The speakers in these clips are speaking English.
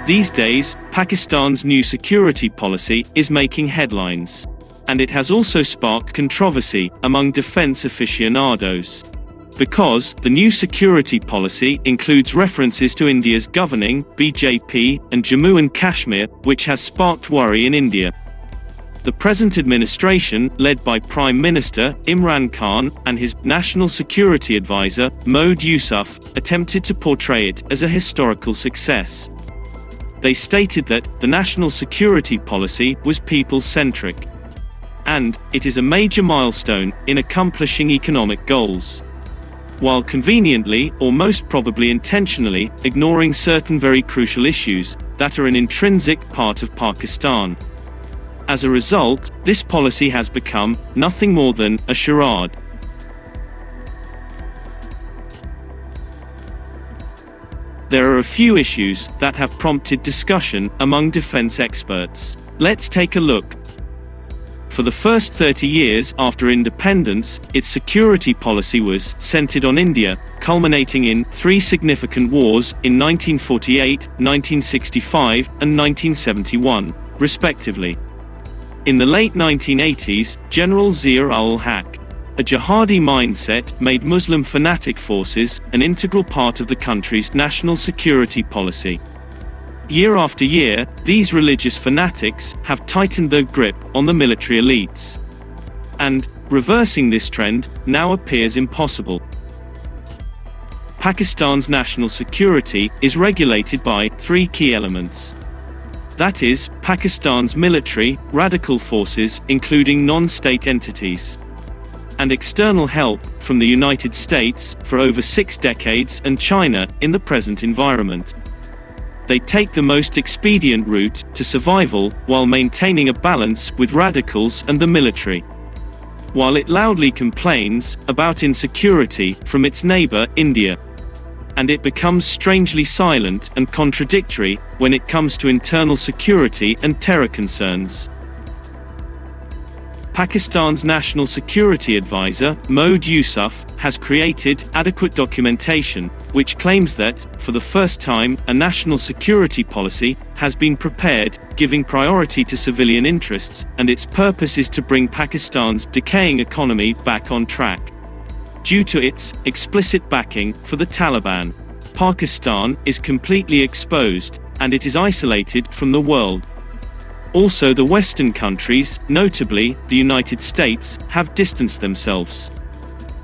These days, Pakistan's new security policy is making headlines. And it has also sparked controversy among defense aficionados. Because the new security policy includes references to India's governing BJP and Jammu and Kashmir, which has sparked worry in India. The present administration, led by Prime Minister Imran Khan and his national security advisor, Moeed Yousuf, attempted to portray it as a historical success. They stated that the national security policy was people-centric. And it is a major milestone in accomplishing economic goals, while conveniently, or most probably intentionally, ignoring certain very crucial issues that are an intrinsic part of Pakistan. As a result, this policy has become nothing more than a charade. There are a few issues that have prompted discussion among defense experts. Let's take a look. For the first 30 years after independence, its security policy was centered on India, culminating in 3 significant wars in 1948, 1965, and 1971, respectively. In the late 1980s, General Zia-ul-Haq, a jihadi mindset, made Muslim fanatic forces an integral part of the country's national security policy. Year after year, these religious fanatics have tightened their grip on the military elites. And reversing this trend now appears impossible. Pakistan's national security is regulated by 3 key elements. That is, Pakistan's military, radical forces, including non-state entities, and external help from the United States for over 6 decades and China in the present environment. They take the most expedient route to survival while maintaining a balance with radicals and the military. While it loudly complains about insecurity from its neighbor, India. And it becomes strangely silent and contradictory when it comes to internal security and terror concerns. Pakistan's National Security Advisor, Moeed Yousuf, has created adequate documentation, which claims that, for the first time, a national security policy has been prepared, giving priority to civilian interests, and its purpose is to bring Pakistan's decaying economy back on track. Due to its explicit backing for the Taliban, Pakistan is completely exposed, and it is isolated from the world. Also, the Western countries, notably the United States, have distanced themselves.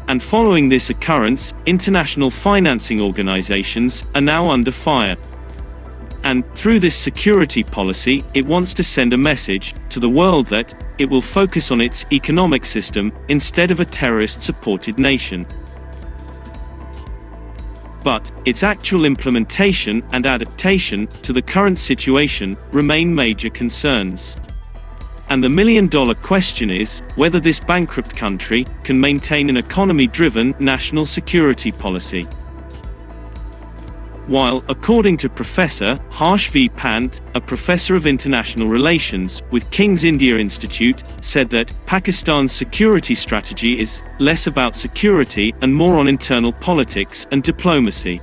And following this occurrence, international financing organizations are now under fire. And through this security policy, it wants to send a message to the world that it will focus on its economic system instead of a terrorist-supported nation. But its actual implementation and adaptation to the current situation remain major concerns. And the million-dollar question is whether this bankrupt country can maintain an economy-driven national security policy. While, according to Professor Harsh V. Pant, a professor of international relations with King's India Institute, said that Pakistan's security strategy is less about security and more on internal politics and diplomacy.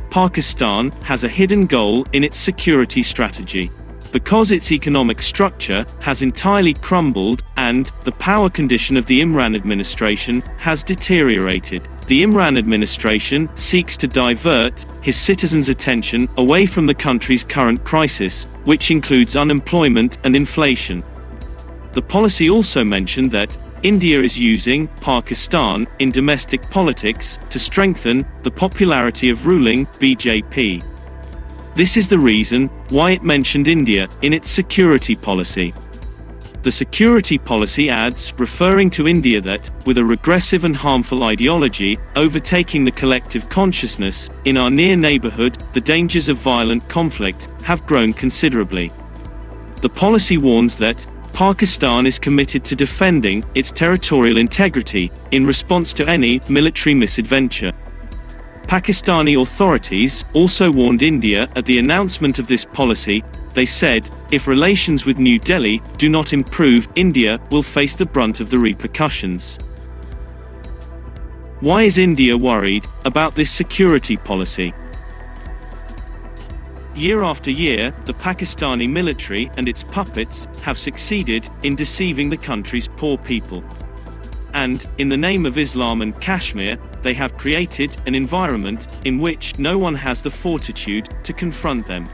Pakistan has a hidden goal in its security strategy. Because its economic structure has entirely crumbled, and the power condition of the Imran administration has deteriorated. The Imran administration seeks to divert his citizens' attention away from the country's current crisis, which includes unemployment and inflation. The policy also mentioned that India is using Pakistan in domestic politics to strengthen the popularity of ruling BJP. This is the reason why it mentioned India in its security policy. The security policy adds, referring to India, that, with a regressive and harmful ideology overtaking the collective consciousness, in our near neighborhood, the dangers of violent conflict have grown considerably. The policy warns that Pakistan is committed to defending its territorial integrity in response to any military misadventure. Pakistani authorities also warned India at the announcement of this policy. They said, if relations with New Delhi do not improve, India will face the brunt of the repercussions. Why is India worried about this security policy? Year after year, the Pakistani military and its puppets have succeeded in deceiving the country's poor people. And, in the name of Islam and Kashmir, they have created an environment in which no one has the fortitude to confront them.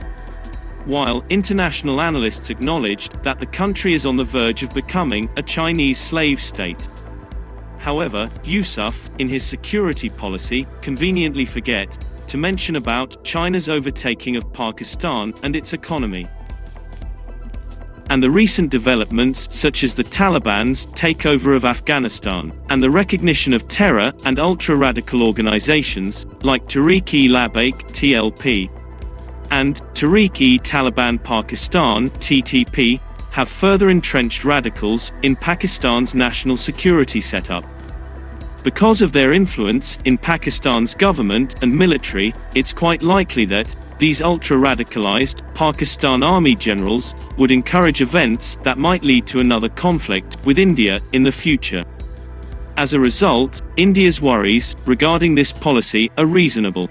While international analysts acknowledged that the country is on the verge of becoming a Chinese slave state. However, Yousuf, in his security policy, conveniently forget to mention about China's overtaking of Pakistan and its economy. And the recent developments such as the Taliban's takeover of Afghanistan, and the recognition of terror and ultra-radical organizations, like Tehreek-e-Labbaik (TLP), and Tehreek-e-Taliban Pakistan (TTP), have further entrenched radicals in Pakistan's national security setup. Because of their influence in Pakistan's government and military, it's quite likely that these ultra-radicalized Pakistan army generals would encourage events that might lead to another conflict with India in the future. As a result, India's worries regarding this policy are reasonable.